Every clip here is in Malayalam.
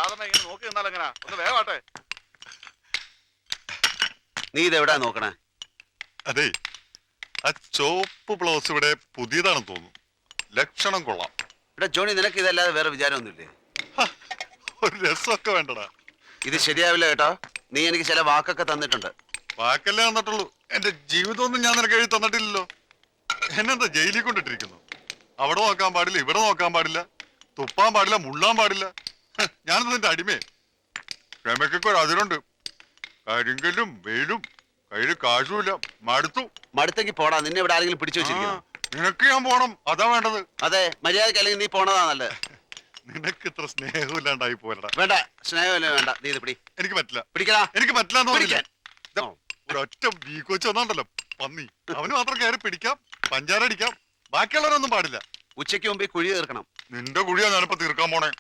നോക്കി നിന്നാലെങ്ങനാ? ഒന്ന് വേഗാട്ടെ. നീ ഇതെവിടാ നോക്കണേ? അതെ, ആ ചോപ്പ് ബ്ലൗസ് ഇവിടെ പുതിയതാണെന്ന് തോന്നുന്നു. ലക്ഷണം കൊള്ളാം. ഇവിടെ ജോണി, നിനക്ക് ഇതല്ലാതെ വേറെ വിചാരമൊന്നുമില്ലേ? ഒരു രസമൊക്കെ വേണ്ടടാ. ഇത് ശരിയാവില്ല കേട്ടോ. നീ എനിക്ക് ചില വാക്കൊക്കെ തന്നിട്ടുണ്ട്. വാക്കല്ലേ തന്നിട്ടുള്ളൂ, എന്റെ ജീവിതമൊന്നും ഞാൻ നിനക്ക് എഴുതി തന്നിട്ടില്ലല്ലോ. എന്നെന്താ ജയിലിൽ കൊണ്ടിട്ടിരിക്കുന്നു? അവിടെ നോക്കാൻ പാടില്ല, ഇവിടെ നോക്കാൻ പാടില്ല, തുപ്പാൻ പാടില്ല, മുള്ളാൻ പാടില്ല. ഞാനെന്താ നിന്റെ അടിമേ? ക്ഷമയ്ക്കൊക്കെ ഒരു അതിരുണ്ട്. കരിങ്കല്ലും വെയിലും കയ്യില് കാശുമില്ല. മടുത്തെങ്കിൽ പോടാ. നിന്നെ ഇവിടെ ആരെങ്കിലും പിടിച്ചു വെച്ചിരിക്കുന്നു? നിനക്ക് ഞാൻ പോണം, അതാ വേണ്ടത്. അതെ, മര്യാദക്ക് അല്ലെങ്കിൽ നീ പോണതാ നല്ലത്. നിനക്ക് ഇത്ര സ്നേഹമില്ലാണ്ടായി പോരടാ. വേണ്ട, സ്നേഹമല്ലേ വേണ്ട. നീ ഇത് പിടി. എനിക്ക് പറ്റില്ല. പിടിക്കടാ. എനിക്ക് പറ്റില്ല. ഒരൊറ്റ വീക്ക് വെച്ച് വന്നാണ്ടല്ലോ പന്നി. അവന് മാത്രം കയറി പിടിക്കാം, പഞ്ചാര അടിക്കാം, ബാക്കിയുള്ളവരൊന്നും പാടില്ല. ഉച്ചയ്ക്ക് മുമ്പ് കുഴി തീർക്കണം. നിന്റെ കുഴിയാ ഞാനിപ്പോ തീർക്കാൻ പോണേ.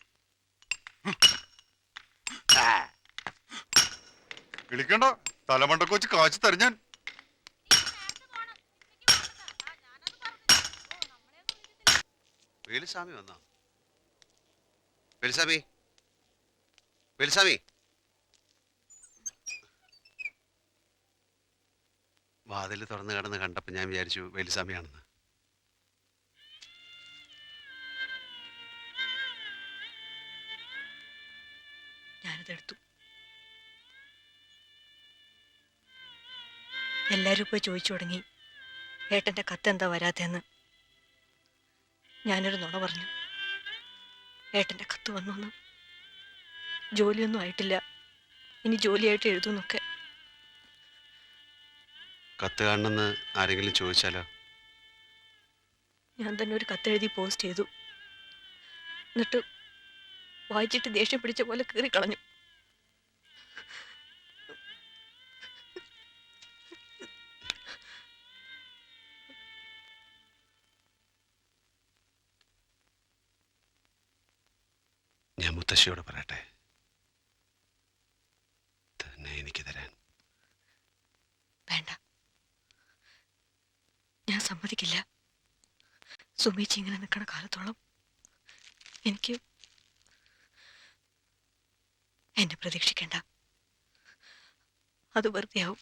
വിളിക്കണ്ട, തലമണ്ടക്ക് വെച്ച് കാച്ചു തരഞ്ഞാൻ. വേലുസ്വാമി വന്നോ? വേലുസ്വാമി, വേലുസ്വാമി. വാതിൽ തുറന്നു കിടന്ന് കണ്ടപ്പോ ഞാൻ വിചാരിച്ചു വേലുസ്വാമിയാണെന്ന്. ഞാനിതെടുത്തു. എല്ലാരും പോയി ചോദിച്ചു തുടങ്ങി, ഏട്ടന്റെ കത്ത് എന്താ വരാത്തെന്ന്. ഞാനൊരു നുണ പറഞ്ഞു. ഏട്ടന്റെ കത്ത് വന്നു. ജോലിയൊന്നും ആയിട്ടില്ല, ഇനി ജോലിയായിട്ട് എഴുതുന്നൊക്കെ. കത്ത് കാണണമെന്ന് ആരെങ്കിലും ചോദിച്ചാലോ? ഞാൻ തന്നെ ഒരു കത്തെഴുതി പോസ്റ്റ് ചെയ്തു. എന്നിട്ട് വായിച്ചിട്ട് ദേഷ്യം പിടിച്ച പോലെ കീറിക്കളഞ്ഞു. ഞാൻ മുത്തശ്ശിയോട് പറയട്ടെ, തന്നെ എനിക്ക് തരാൻ? വേണ്ട, ഞാൻ സമ്മതിക്കില്ല. സുമേച്ചി ഇങ്ങനെ നിൽക്കണ കാലത്തോളം എനിക്ക് എന്നെ പ്രതീക്ഷിക്കേണ്ട. അത് വെറുതെയാവും.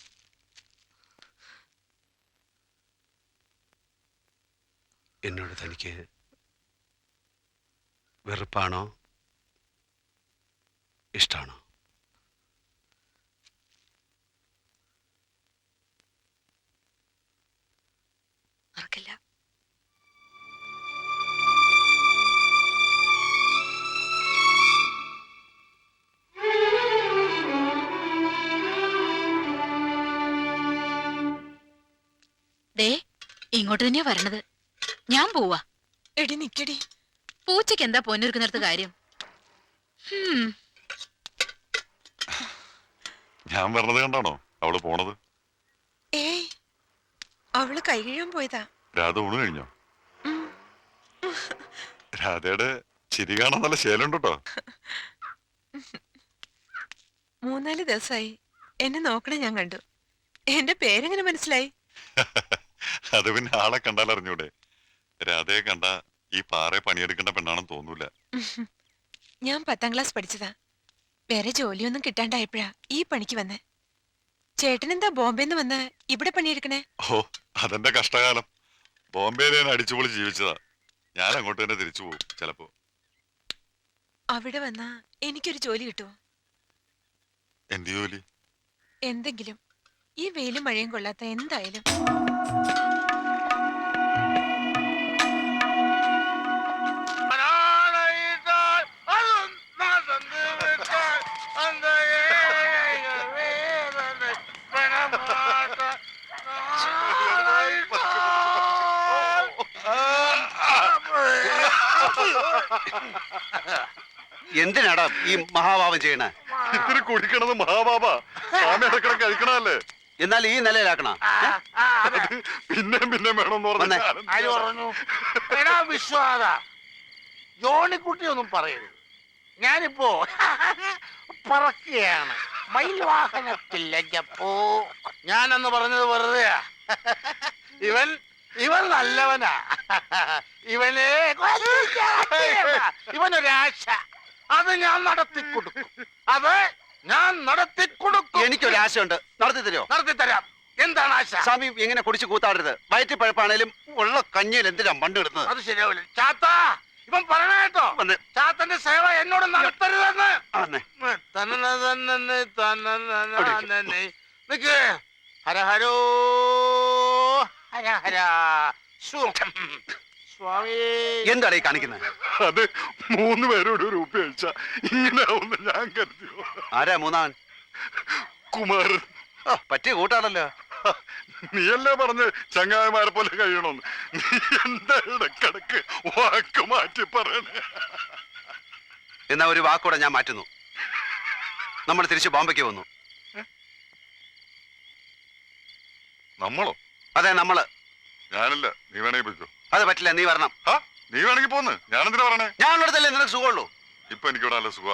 എന്നോട് തനിക്ക് വെറുപ്പാണോ ഇഷ്ടാണോ? മറക്കില്ല. ദേ, ഇങ്ങോട്ട് തന്നെയാ വരണത്. ഞാൻ പോവാ. എടി നിക്കടി. പൂച്ചയ്ക്ക് എന്താ പൊന്നൊരുക്കുന്നിടത്ത് കാര്യം? ഞാൻ പറഞ്ഞത് കണ്ടാണോ അവള് പോണത്? ഏയ്, അവള് കൈ കഴിയാൻ പോയതാ. രാധ ഊണ് കഴിഞ്ഞോ? രാധയുടെ ചിരി കാണാൻ നല്ല ശേലുണ്ട് കേട്ടോ. 3-4 ദിവസമായി എന്നെ നോക്കണേ ഞാൻ കണ്ടു. എന്റെ പേരെങ്ങനെ മനസ്സിലായി? അത് പിന്നെ ആളെ കണ്ടാൽ അറിഞ്ഞൂടെ? രാധയെ കണ്ട ഈ പാറയെ പണിയെടുക്കേണ്ട പെണ്ണാണെന്ന് തോന്നൂല. ഞാൻ 10ാം ക്ലാസ് പഠിച്ചതാ. വേറെ ജോലിയൊന്നും കിട്ടാണ്ടായപ്പോഴാ ഈ പണിക്ക് വന്നേ. ചേട്ടനെന്താ ബോംബെന്ന് വന്ന് ഇവിടെ പണിയെടുക്കണേ? ഓ, അതെന്റെ കഷ്ടകാലം. ബോംബെയിൽ ഞാൻ അടിച്ചുപൊളി ജീവിച്ചതാ. ഞാൻ അങ്ങോട്ട് തന്നെ തിരിച്ചു പോകും ചിലപ്പോ. അവിടെ വന്നാ എനിക്കൊരു ജോലി കിട്ടുമോ? എന്ത് ജോലി? എന്തെങ്കിലും. ഈ വെയിലും മഴയും കൊള്ളാത്ത എന്തായാലും. എന്തിനാടാ ഈ മഹാഭാവം ചെയ്യണേ? ഇത്തിരി കുടിക്കണത് മഹാബാബ സ്വാമി അടക്കണം കഴിക്കണല്ലേ. എന്നാൽ ഈ നിലയിലാക്കണ പിന്നെയും പിന്നെയും വേണമെന്ന് പറഞ്ഞു. വിശ്വാസ ജോണിക്കുട്ടി ഒന്നും പറയരുത്. ഞാനിപ്പോ പറക്കുകയാണ് മയിൽവാഹനത്തില്ലപ്പോ. ഞാനെന്ന് പറഞ്ഞത് വെറുതെയാ. ഇവൻ നല്ലവനാ. ഇവനൊരാശ. അത് ഞാൻ നടത്തി കൊടുക്കും. അത് ഞാൻ നടത്തി കൊടുക്കും. എനിക്കൊരു ആശയുണ്ട്, നടത്തി തരുമോ? നടത്തി തരാം. എന്താണ് ആശ? സ്വാമി ഇങ്ങനെ കുടിച്ച് കൂത്താടരുത്. വയറ്റി പഴപ്പാണേലും ഉള്ള കഞ്ഞിയിൽ എന്തിനാ മണ്ണ് ഇടുന്നത്? അത് ശരിയാവില്ല. ചാത്ത, ഇവൻ പറയണ കേട്ടോ, വന്ന്. ചാത്തന്റെ സേവ എന്നോട് നടത്തരുതെന്ന്. വന്നേ. നിക്ക്. ഹരഹരോ ഹരഹര സ്വാമി. എന്താണ് ഈ കാണിക്കുന്നത്? അത് 3 പേരോട് ഒരു ഉപ്പ കഴിച്ച ഇങ്ങനെ ആവുന്ന ഞാൻ കരുതിയോ. ആരാ മൂന്നാമൻ? കുമാരൻ. പറ്റിയ കൂട്ടാണല്ലോ. നീയല്ലേ പറഞ്ഞ് ചങ്ങായിമാരെ പോലെ കഴിയണമെന്ന്. നീ എന്താ ഇടക്കിടക്ക് വാക്ക് മാറ്റി പറയണേ? എന്നാ ഒരു വാക്കൂടെ ഞാൻ മാറ്റുന്നു. നമ്മൾ തിരിച്ച് ബോംബെക്ക് വന്നു. നമ്മളോ? അതെ, നമ്മള്. ഞാനല്ല, നീ വേണമെങ്കിൽ പോയിക്കോ. അത് പറ്റില്ല, നീ വരണം. നീ വേണമെങ്കിൽ പോന്ന്. ഞാനെന്തിനാ പറയണേ? ഞാൻ ഉള്ളിടത്തല്ലേ നിനക്ക് സുഖമുള്ളൂ. ഇപ്പൊ എനിക്കിവിടെ നല്ല സുഖ.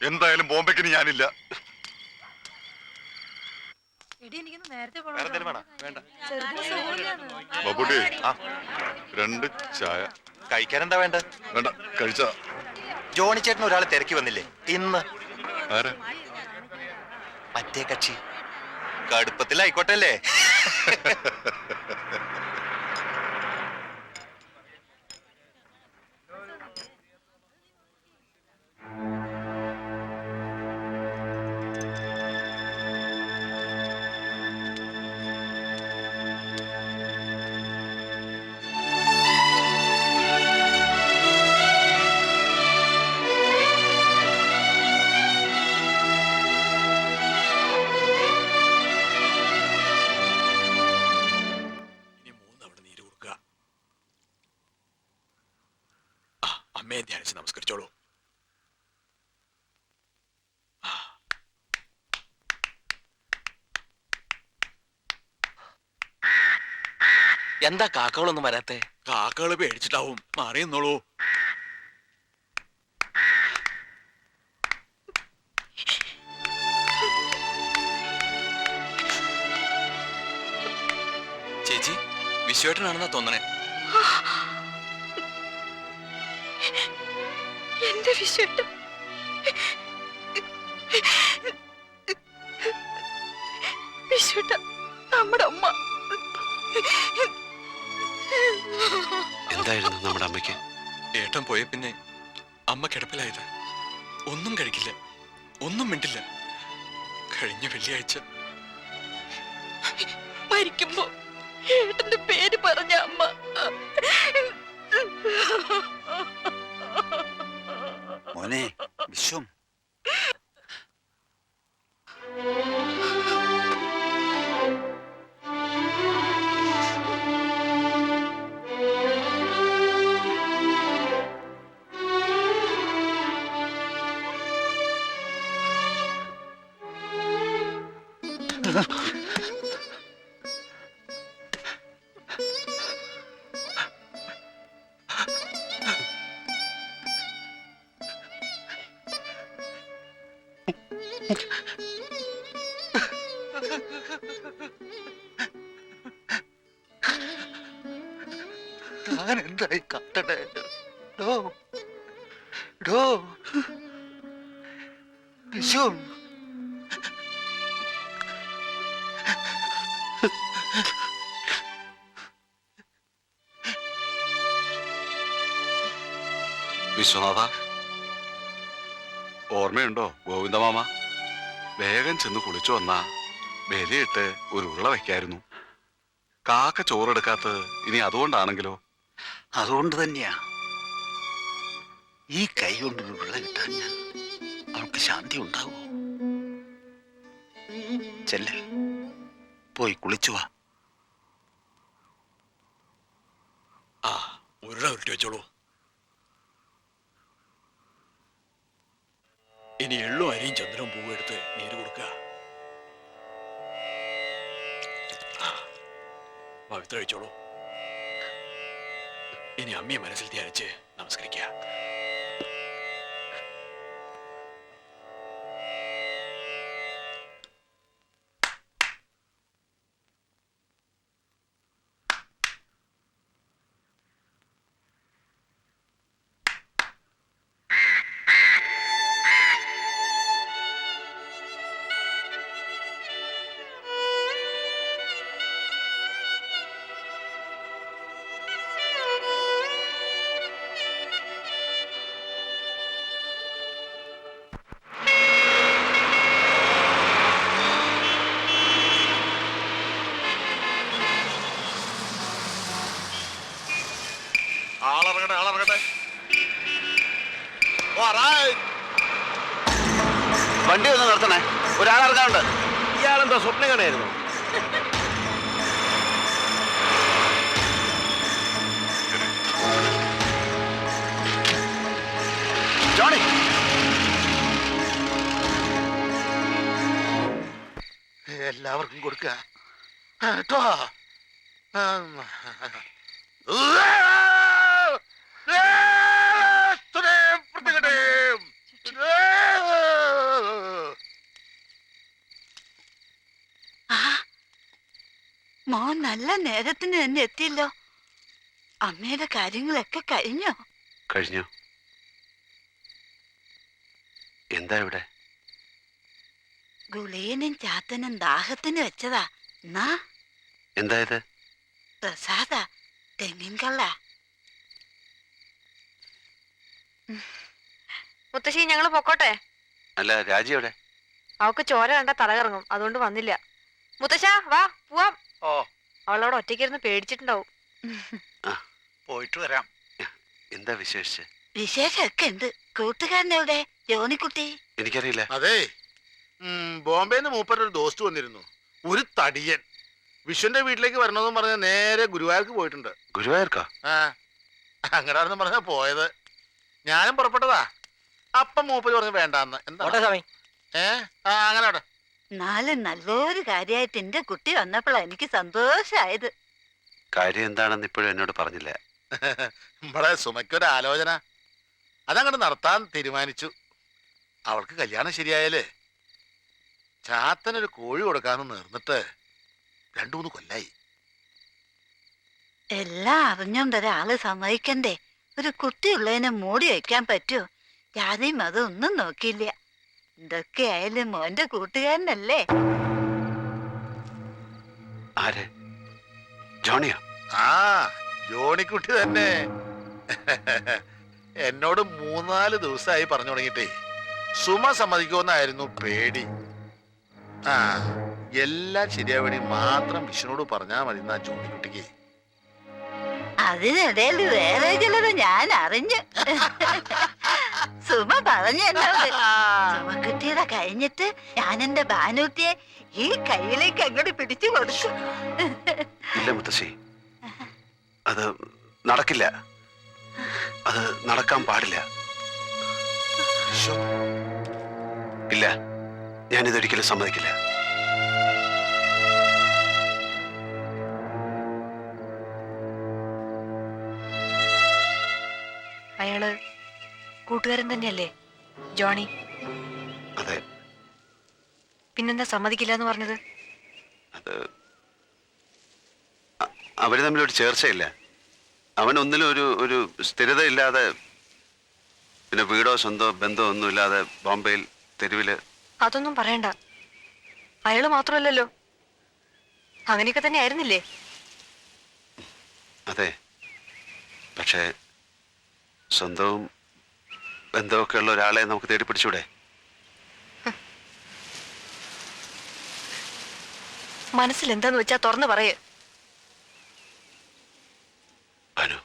എന്തായാലും ബോംബെക്ക് ഞാനില്ല. ബാബുട്ടി, 2 ചായ. കഴിക്കാൻ എന്താ വേണ്ട? വേണ്ട, കഴിച്ച. ജോണി ചേട്ടൻ ഒരാളെ തിരക്കി വന്നില്ലേ ഇന്ന്? ആരാ? മറ്റേ കക്ഷി. കടുപ്പത്തിലായിക്കോട്ടെ അല്ലേ? അമ്മയെ ധ്യാനിച്ച് നമസ്കരിച്ചോളൂ. എന്താ കാക്കകളൊന്നും വരാത്തെ? കാക്കകള് പേടിച്ചിട്ടാവും. മാറിയെന്നോളൂ. ചേച്ചി വിശ്വേട്ടനാണെന്നാ തോന്നണേ. എന്റെ വിശ്വട്ടം, വിശ്വട്ട, നമ്മുടെ അമ്മ. എന്തായിരുന്നു നമ്മുടെ അമ്മയ്ക്ക്? ഏട്ടൻ പോയ പിന്നെ അമ്മ കിടപ്പിലായത്. ഒന്നും കഴിക്കില്ല, ഒന്നും മിണ്ടില്ല. കഴിഞ്ഞ വെള്ളിയാഴ്ച മരിക്കുമ്പോ ഏട്ടന്റെ പേര് പറഞ്ഞ അമ്മ. മോനെ വിശ്വം, ഞാൻ എന്തായി കത്തടേ? ഡോ ഡോ വിശു, വിശ്വനാഥ, ഓർമ്മയുണ്ടോ ഗോവിന്ദമാമ? വേഗം ചെന്ന് കുളിച്ചു വന്നാ ബലിയിട്ട് ഒരു ഉരുള വയ്ക്കായിരുന്നു. കാക്ക ചോറെടുക്കാത്തത് ഇനി അതുകൊണ്ടാണെങ്കിലോ? അതുകൊണ്ട് തന്നെയാ ഈ കൈ കൊണ്ടൊരു ഉരുള കിട്ടാൻ ഞാൻ അവൾക്ക് ശാന്തി ഉണ്ടാവോ? ചെല്ല്, പോയി കുളിച്ചു വാ. ഉരുള ഉരുട്ടി വെച്ചോളൂ. ഇനി എള്ളും അരിയും ചന്ദ്രവും പൂവും എടുത്ത് നീര് കൊടുക്കുക. പവിത്ര കഴിച്ചോളൂ. ഇനി അമ്മയെ മനസ്സിൽ ധ്യാനിച്ച് നമസ്കരിക്കുക. ആളിറങ്ങട്ടെ ആളിറങ്ങട്ടെ. Alright. വണ്ടി ഒന്ന് നിർത്തണേ, ഒരാളിറങ്ങാനുണ്ട്. ഇയാളെന്താ സ്വപ്നം കാണായിരുന്നു? ജോണി, എല്ലാവർക്കും കൊടുക്കുക കേട്ടോ. മോൻ നല്ല നേരത്തിന് തന്നെ എത്തിയല്ലോ. അമ്മയുടെ കാര്യങ്ങളൊക്കെ കഴിഞ്ഞോ? കഴിഞ്ഞു. എന്താ ഇവിടെ? ഗുളിയനും ചാത്തനും ദാഹത്തിന് വെച്ചതാ. എന്നാ എന്താ ഇത്? പ്രസാദ തെങ്ങിൻ കള്ള. മുത്തശ്ശി ഞങ്ങള് പൊക്കോട്ടെ. അല്ല, രാജി എവിടെ? അവക്ക് ചോര കണ്ട തലകറങ്ങും, അതുകൊണ്ട് വന്നില്ല. മുത്തശ്ശ വാ പോവാം. ഓ, അവളവിടെ ഒറ്റയ്ക്കിരുന്ന് പേടിച്ചിട്ടുണ്ടാവും. പോയിട്ട് വരാം. എന്താ വിശേഷിച്ച്? വിശേഷമൊക്കെ ഉണ്ട്. കൂട്ടുകാരനെവിടെ? ജോണിക്കുട്ടി. എനിക്കറിയില്ല. അതെ, ബോംബെന്ന് മൂപ്പരൊരു ദോസ്റ്റ് വന്നിരുന്നു, ഒരു തടിയൻ. വിഷുവിന്റെ വീട്ടിലേക്ക് വരണമെന്ന് പറഞ്ഞ നേരെ ഗുരുവായൂർക്ക് പോയിട്ടുണ്ട്. ഗുരുവായൂർക്കാ? ആ, അങ്ങടാണെന്ന് പറഞ്ഞാ പോയത്. ഞാനും പുറപ്പെട്ടതാ. അപ്പം മൂപ്പര് പറഞ്ഞു വേണ്ടാന്ന്. എന്താ അങ്ങനെ അവിടെ. എന്നാലും നല്ലൊരു കാര്യമായിട്ട് എന്റെ കുട്ടി വന്നപ്പോഴാ എനിക്ക് സന്തോഷായത്. കാര്യം എന്താണെന്ന് ഇപ്പോഴും എന്നോട് പറഞ്ഞില്ല. നമ്മളെ സുമയ്ക്കൊരു ആലോചന, അതങ്ങോട്ട് നടത്താൻ തീരുമാനിച്ചു. അവൾക്ക് കല്യാണം ശരിയായാലേ ചാത്തനൊരു കോഴി കൊടുക്കാന്ന് നേർന്നിട്ട് 2-3 കൊല്ലായി. എല്ലാം അറിഞ്ഞോണ്ടൊരാള് സമ്മതിക്കണ്ടേ? ഒരു കുട്ടിയുള്ളതിനെ മൂടി വയ്ക്കാൻ പറ്റുമോ? ജാതിയും മതം ഒന്നും നോക്കിയില്ല. എന്തൊക്കെ ആയാലും മോന്റെ കൂട്ടുകാരനല്ലേ. ആര്? ജോണിയോ? ആ, ജോണിക്കുട്ടി തന്നെ. എന്നോട് 3-4 ദിവസമായി പറഞ്ഞു തുടങ്ങിട്ടേ സുമ സമ്മതിക്കുമെന്നായിരുന്നു പേടി. ആ, എല്ലാം ശരിയാവണി മാത്രം വിഷ്ണുനോട് പറഞ്ഞാ മതി എന്നാ ജോണിക്കുട്ടിക്ക്. അതിനിടയിൽ വേറെ ചിലത് ഞാൻ അറിഞ്ഞു. സുമ പറഞ്ഞു എന്നോട്. സുമക്കുട്ടിയുടെ കഴിഞ്ഞിട്ട് ഞാൻ എന്റെ ഭാനുട്ടിയെ ഈ കയ്യിലേക്ക് അങ്ങോട്ട് പിടിച്ചു കൊടുത്തു. ഇല്ല മുത്തശ്ശി, അത് നടക്കില്ല. അത് നടക്കാൻ പാടില്ല. ഇല്ല, ഞാനിതൊരിക്കലും സമ്മതിക്കില്ല. അയാള് കൂട്ടുകാരൻ തന്നെയല്ലേ ജോണി? അതെ. പിന്നെന്താ സമ്മതിക്കില്ല എന്ന് പറഞ്ഞത്? അത് അവര് തമ്മിലൊരു ചേർച്ചയില്ല. അവൻ ഒന്നിലും ഒരു സ്ഥിരത ഇല്ലാതെ, പിന്നെ വീടോ സ്വന്തോ ബന്ധമോ ഒന്നും ഇല്ലാതെ ബോംബെയിൽ തെരുവില്. അതൊന്നും പറയണ്ട. അയാള് മാത്രമല്ലല്ലോ, അങ്ങനെയൊക്കെ തന്നെ ആയിരുന്നില്ലേ? അതെ, പക്ഷേ സ്വന്തവും ബന്ധമൊക്കെ ഉള്ള ഒരാളെ നമുക്ക് തേടി പിടിച്ചൂടെ? മനസ്സിൽ എന്താന്ന് വെച്ചാ തുറന്നു പറയേ. അനു,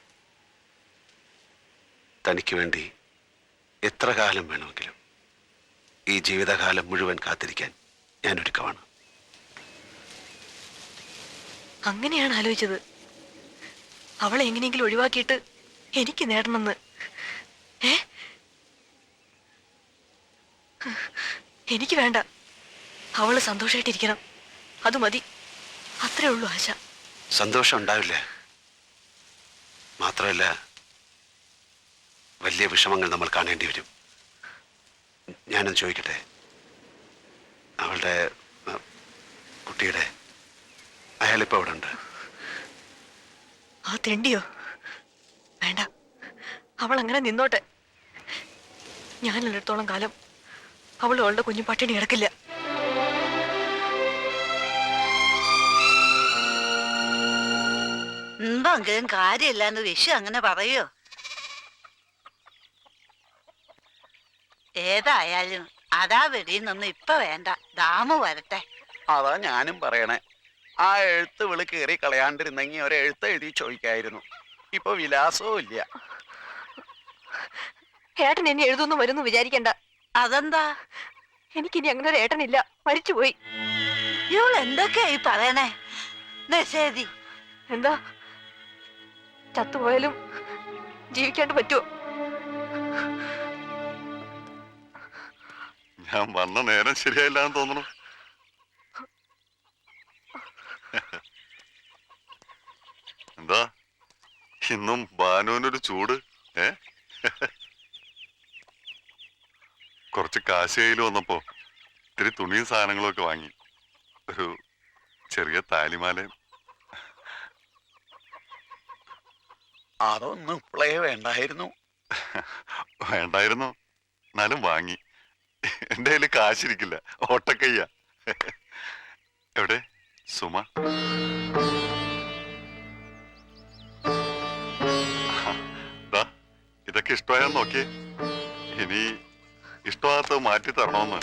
തനിക്ക് വേണ്ടി എത്ര കാലം വേണമെങ്കിലും, ഈ ജീവിതകാലം മുഴുവൻ കാത്തിരിക്കാൻ ഞാൻ ഒരുക്കമാണ്. അങ്ങനെയാണ് ആലോചിച്ചത്. അവളെ എങ്ങനെയെങ്കിലും ഒഴിവാക്കിയിട്ട് എനിക്ക് നേടണമെന്ന്. എനിക്ക് വേണ്ട, അവള് സന്തോഷമായിട്ടിരിക്കണം, അത് മതി. അത്രേ ഉള്ളൂ ആശ. സന്തോഷം ഉണ്ടാവില്ല, മാത്രമല്ല വലിയ വിഷമങ്ങൾ നമ്മൾ കാണേണ്ടി വരും. ഞാനൊന്ന് ചോദിക്കട്ടെ, അവളുടെ കുട്ടിയുടെ അയാളിപ്പോ അവിടെ ഉണ്ട്? ആ തെണ്ടിയോ? വേണ്ട, അവൾ അങ്ങനെ നിന്നോട്ടെ. ഞാനുള്ളിടത്തോളം കാലം അവളും അവളുടെ കുഞ്ഞു പട്ടിണി കിടക്കില്ല. എന്തെങ്കിലും കാര്യമില്ലാന്ന് വിഷു അങ്ങനെ പറയോ? ഏതായാലും അതാ വെടിയെന്നൊന്നും ഇപ്പൊ വേണ്ട, ദാമു വരട്ടെ. അതാ ഞാനും പറയണേ. ആ എഴുത്ത് വിളി കയറി കളയാണ്ടിരുന്നെങ്കിൽ ഒരു എഴുത്ത് എഴുതി ചോദിക്കായിരുന്നു. ഇപ്പൊ വിലാസവും ഇല്ല. ഏട്ടൻ എന്നെ എഴുതുന്നു വരുന്നു വിചാരിക്കണ്ട. അതെന്താ? എനിക്കിനി അങ്ങനെ ഒരു ഏട്ടനില്ല, മരിച്ചുപോയി. ഇവൾ എന്തൊക്കെയാ ഈ പറയണേ? ശരി, എന്താ ചത്തുപോയാലും ജീവിക്കാണ്ട് പറ്റുമോ? ഞാൻ വന്ന നേരം ശരിയായില്ലാന്ന് തോന്നുന്നു. എന്താ ഇന്നും ബാനുവിനൊരു ചൂട്? കുറച്ച് കാശ് കയ്യിൽ വന്നപ്പോ ഇത്തിരി തുണിയും സാധനങ്ങളും ഒക്കെ വാങ്ങി. ഒരു ചെറിയ താലിമാലയും. അതൊന്നും ഇപ്പോഴേ വേണ്ടായിരുന്നു. വേണ്ടായിരുന്നു, എന്നാലും വാങ്ങി. എന്റെ കയ്യില് കാശിരിക്കില്ല, ഓട്ടക്കയ്യ. എവിടെ സുമ? ദാ, ഇതൊക്കെ ഇഷ്ടമായെന്ന് നോക്കിയേ. ഇനി ഇഷ്ടമാകാത്തത് മാറ്റി തരണമെന്ന്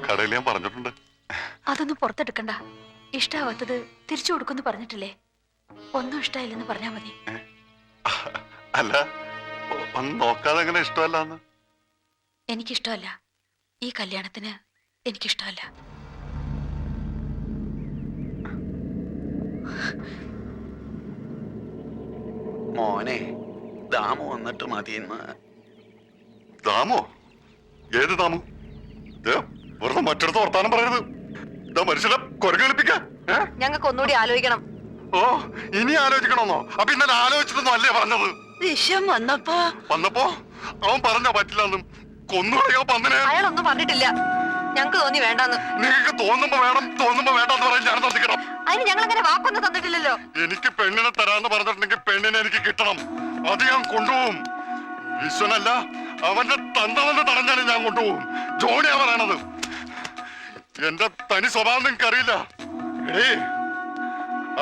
കടയിൽ ഞാൻ പറഞ്ഞിട്ടുണ്ട്. അതൊന്നും പുറത്തെടുക്കണ്ട. ഇഷ്ടാവാത്തത് തിരിച്ചു കൊടുക്കുമെന്ന് പറഞ്ഞിട്ടില്ലേ? ഒന്നും ഇഷ്ടായില്ലെന്ന് പറഞ്ഞാ മതി. അല്ല, ഒന്ന് നോക്കാതെ എങ്ങനെ ഇഷ്ടമല്ലാന്ന്? എനിക്കിഷ്ടമല്ല. ഈ കല്യാണത്തിന് എനിക്കിഷ്ടമല്ല. മോനെ, ദാമു വന്നിട്ട് മതിയെന്ന്. ദാമോ? ഏത് ദാമു? വെറുതെ മറ്റടുത്ത് വർത്താനം പറയരുത്. ഇതാ മനുഷ്യനെ കൊരകളിപ്പിക്ക. ഞങ്ങൾക്ക് ഒന്നുകൂടി ആലോചിക്കണം. ഓ, ഇനി ആലോചിക്കണമെന്നോ? അപ്പൊ ഇന്നലെ ആലോചിച്ചിട്ടൊന്നും അല്ലേ പറഞ്ഞത്? വിഷം വന്നപ്പോ അവൻ പറഞ്ഞാ പറ്റില്ലെന്നും കൊന്നുകളയോ പന്നിനെ. അയാളൊന്നും പറഞ്ഞിട്ടില്ല. ഞങ്ങൾക്ക് തോന്നി വേണ്ടെന്ന്. നിങ്ങൾക്ക് തോന്നുമ്പോ വേണം, തോന്നുമ്പോ വേണ്ടെന്ന് പറയാൻ ഞാൻ ശ്രദ്ധിക്കണം. അതിന് ഞങ്ങൾ അങ്ങനെ വാക്കൊന്നും തന്നിട്ടില്ലല്ലോ. എനിക്ക് പെണ്ണിനെ തരാന്ന് പറഞ്ഞിട്ടുണ്ടെങ്കിൽ പെണ്ണിനെ എനിക്ക് കിട്ടണം. അത് ഞാൻ കൊണ്ടുപോകും. വിശ്വനല്ല, അവന്റെ തന്തവന്ന് തടഞ്ഞാലും ഞാൻ കൊണ്ടുപോകും. ജോണിയാ പറയണത്. എന്റെ തനി സ്വഭാവം നിങ്ങൾക്ക് അറിയില്ല.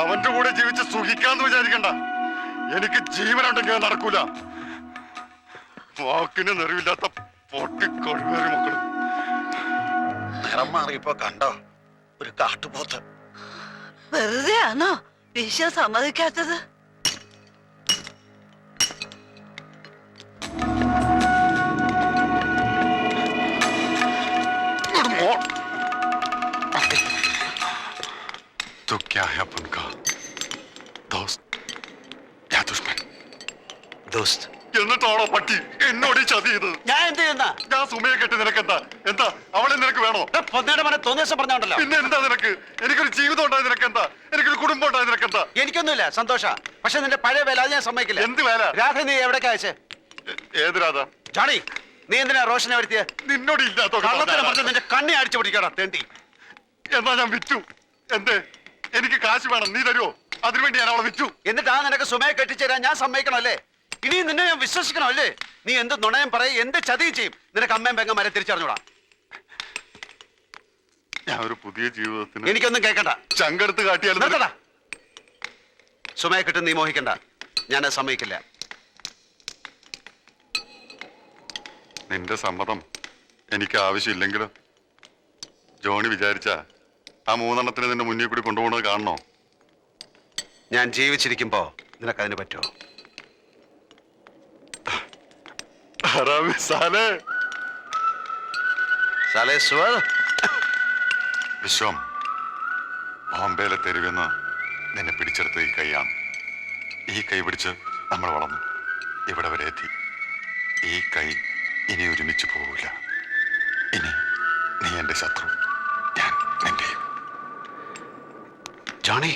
അവന്റെ കൂടെ ജീവിച്ച് സുഖിക്കാന്ന് വിചാരിക്കണ്ട. എനിക്ക് ജീവനുണ്ടെങ്കിൽ നടക്കൂല. വാക്കിന് നെറിവില്ലാത്ത പൊട്ടിക്കൊഴുവേറി മക്കള്. നിറം മാറിയപ്പോ കണ്ടോ ഒരു കാട്ടുപോത്ത്? വെറുതെ ആണോ വിശ്വ സമ്മതിക്കാത്തത്? तो क्या है अपन का दोस्त या दुश्मन? ദോസ്ത്. എന്നിട്ടാണോ പട്ടി എന്നോട് ഈ ചതി ചെയ്തത്? ഞാൻ എന്ത് ചെയ്യുന്ന? ഞാൻ സുമയെ കെട്ടി നിനക്കെന്താ? എന്താ അവളെ നിനക്ക് വേണോ? പൊന്നയുടെ മനെ തോന്നിയ പറഞ്ഞോണ്ടല്ലോ. പിന്നെ എന്താ നിനക്ക്? എനിക്കൊരു ജീവിതം ഉണ്ടായി നിനക്കെന്താ? എനിക്കൊരു കുടുംബം ഉണ്ടായി നിനക്കെന്താ? എനിക്കൊന്നുമില്ല, സന്തോഷ. പക്ഷെ നിന്റെ പഴയ വേല അത് ഞാൻ സമ്മതിക്കില്ല. എന്ത് വേല? രാധ നീ എവിടേക്ക് അയച്ചേ? ഏത് രാധ? ജോണി, നീ എന്തിനാ റോഷനെ വരുത്തിയ? നിന്നോട് ഇല്ലാത്ത കള്ളത്തിനെ പറഞ്ഞ് നിന്റെ കണ്ണി അടിച്ചു പിടിക്കടാ തേണ്ടി. എന്നാ ഞാൻ വിറ്റു. എന്തേ? എനിക്ക് കാശ് വേണം, നീ തരുമോ? അതിനുവേണ്ടി ഞാൻ അവളെ വിറ്റു. എന്നിട്ടാ നിനക്ക് സുമയെ കെട്ടിച്ചേരാൻ ഞാൻ സമ്മതിക്കണം അല്ലേ? ഇനിയും നിന്നെ ഞാൻ വിശ്വസിക്കണം അല്ലേ? നീ എന്ത് നുണയം പറയും, എന്ത് ചതിയും ചെയ്യും. നിനക്ക് അമ്മയും പെങ്ങന്മാരെ തിരിച്ചറിഞ്ഞൂടാ. ഞാൻ ഒരു പുതിയ ജീവിതത്തിന് എനിക്കൊന്നും കേൾക്കണ്ട. ചങ്കെടുത്ത് കാട്ടിയാലും നിർത്തടാ. സുമയെ കിട്ടും നീ മോഹിക്കണ്ട. ഞാനത് സമ്മതിക്കില്ല. നിന്റെ സമ്മതം എനിക്ക് ആവശ്യമില്ലെങ്കിലും ജോണി വിചാരിച്ച ആ മൂന്നെണ്ണത്തിന് നിന്റെ മുന്നിൽ കൂടി കൊണ്ടുപോകുന്നത് കാണണോ? ഞാൻ ജീവിച്ചിരിക്കുമ്പോ നിനക്കതിന് പറ്റുമോ? സാലേ സാലേ സുവർ. വിശ്വം, ബോംബെയിലെ തെരുവെന്ന് നിന്നെ പിടിച്ചെടുത്ത ഈ കൈയാണ്. ഈ കൈ പിടിച്ച് നമ്മൾ വളർന്നു ഇവിടെ വരെ എത്തി. ഈ കൈ ഇനി ഒരുമിച്ച് പോവില്ല. ഇനി നീ എന്റെ ശത്രു, ഞാൻ നിന്റെയും. ജോണി,